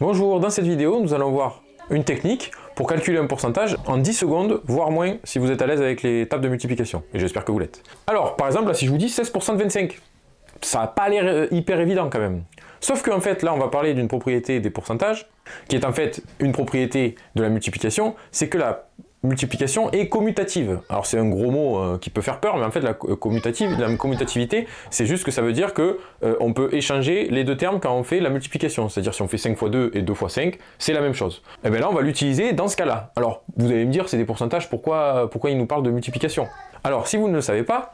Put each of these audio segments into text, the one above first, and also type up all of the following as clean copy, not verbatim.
Bonjour, dans cette vidéo, nous allons voir une technique pour calculer un pourcentage en 10 secondes, voire moins, si vous êtes à l'aise avec les tables de multiplication. Et j'espère que vous l'êtes. Alors, par exemple, là, si je vous dis 16% de 25, ça n'a pas l'air hyper évident quand même. Sauf qu'en fait, là, on va parler d'une propriété des pourcentages, qui est en fait une propriété de la multiplication, c'est que la multiplication est commutative. Alors c'est un gros mot qui peut faire peur, mais en fait la commutativité, c'est juste que ça veut dire que on peut échanger les deux termes quand on fait la multiplication. C'est-à-dire si on fait 5 fois 2 et 2 fois 5, c'est la même chose. Et bien là, on va l'utiliser dans ce cas-là. Alors, vous allez me dire, c'est des pourcentages, pourquoi il nous parle de multiplication? Alors, si vous ne le savez pas,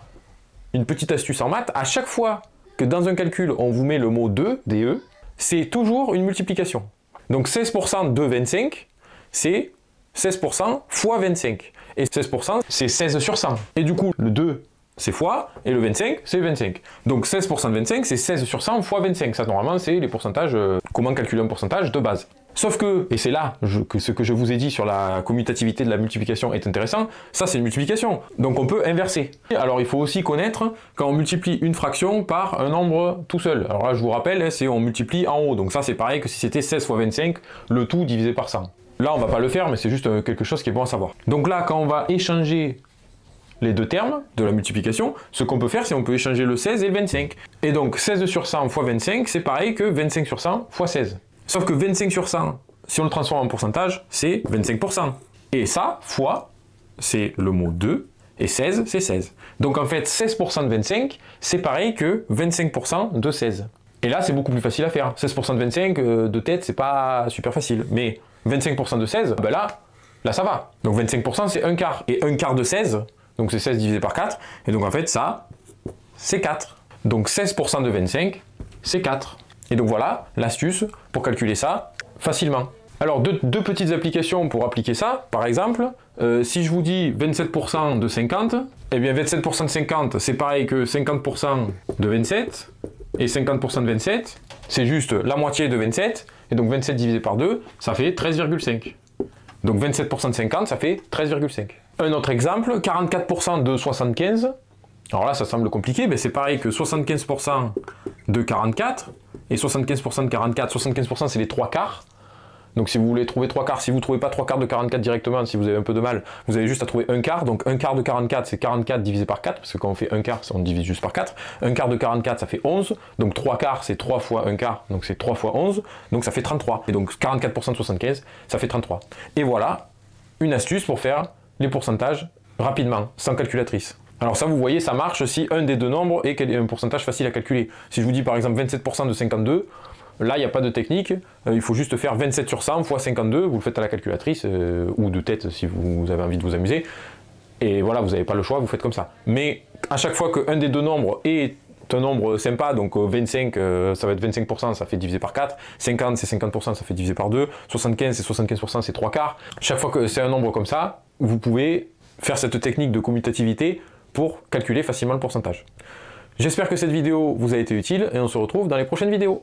une petite astuce en maths, à chaque fois que dans un calcul, on vous met le mot 2, DE, c'est toujours une multiplication. Donc 16% de 25, c'est 16% fois 25. Et 16%, c'est 16 sur 100. Et du coup, le 2, c'est fois, et le 25, c'est 25. Donc 16% de 25, c'est 16 sur 100 fois 25. Ça, normalement, c'est les pourcentages, comment calculer un pourcentage de base. Sauf que, et c'est là que ce que je vous ai dit sur la commutativité de la multiplication est intéressant, ça c'est une multiplication. Donc on peut inverser. Alors il faut aussi connaître quand on multiplie une fraction par un nombre tout seul. Alors là, je vous rappelle, c'est on multiplie en haut. Donc ça, c'est pareil que si c'était 16 fois 25, le tout divisé par 100. Là, on va pas le faire, mais c'est juste quelque chose qui est bon à savoir. Donc là, quand on va échanger les deux termes de la multiplication, ce qu'on peut faire, c'est on peut échanger le 16 et le 25. Et donc, 16 sur 100 fois 25, c'est pareil que 25 sur 100 fois 16. Sauf que 25 sur 100, si on le transforme en pourcentage, c'est 25%. Et ça, fois, c'est le mot 2, et 16, c'est 16. Donc en fait, 16% de 25, c'est pareil que 25% de 16. Et là, c'est beaucoup plus facile à faire. 16% de 25, de tête, c'est pas super facile. Mais 25% de 16, ben là, ça va. Donc 25%, c'est un quart. Et un quart de 16, donc c'est 16 divisé par 4. Et donc en fait, ça, c'est 4. Donc 16% de 25, c'est 4. Et donc voilà l'astuce pour calculer ça facilement. Alors deux petites applications pour appliquer ça. Par exemple, si je vous dis 27% de 50, eh bien 27% de 50, c'est pareil que 50% de 27. Et 50% de 27, c'est juste la moitié de 27. Et donc 27 divisé par 2, ça fait 13,5. Donc 27% de 50, ça fait 13,5. Un autre exemple, 44% de 75. Alors là, ça semble compliqué, mais c'est pareil que 75% de 44. Et 75% de 44, 75% c'est les 3 quarts. Donc si vous voulez trouver 3 quarts, si vous ne trouvez pas 3 quarts de 44 directement, si vous avez un peu de mal, vous avez juste à trouver un quart. Donc un quart de 44, c'est 44 divisé par 4, parce que quand on fait un quart, on divise juste par 4. Un quart de 44, ça fait 11. Donc 3 quarts, c'est 3 fois un quart, donc c'est 3 fois 11. Donc ça fait 33. Et donc 44% de 75, ça fait 33. Et voilà une astuce pour faire les pourcentages rapidement, sans calculatrice. Alors ça, vous voyez, ça marche si un des deux nombres est un pourcentage facile à calculer. Si je vous dis par exemple 27% de 52, là, il n'y a pas de technique, il faut juste faire 27 sur 100 fois 52, vous le faites à la calculatrice, ou de tête si vous avez envie de vous amuser. Et voilà, vous n'avez pas le choix, vous faites comme ça. Mais à chaque fois qu'un des deux nombres est un nombre sympa, donc 25, ça va être 25%, ça fait divisé par 4, 50, c'est 50%, ça fait divisé par 2, 75, c'est 75%, c'est 3 quarts. Chaque fois que c'est un nombre comme ça, vous pouvez faire cette technique de commutativité pour calculer facilement le pourcentage. J'espère que cette vidéo vous a été utile et on se retrouve dans les prochaines vidéos.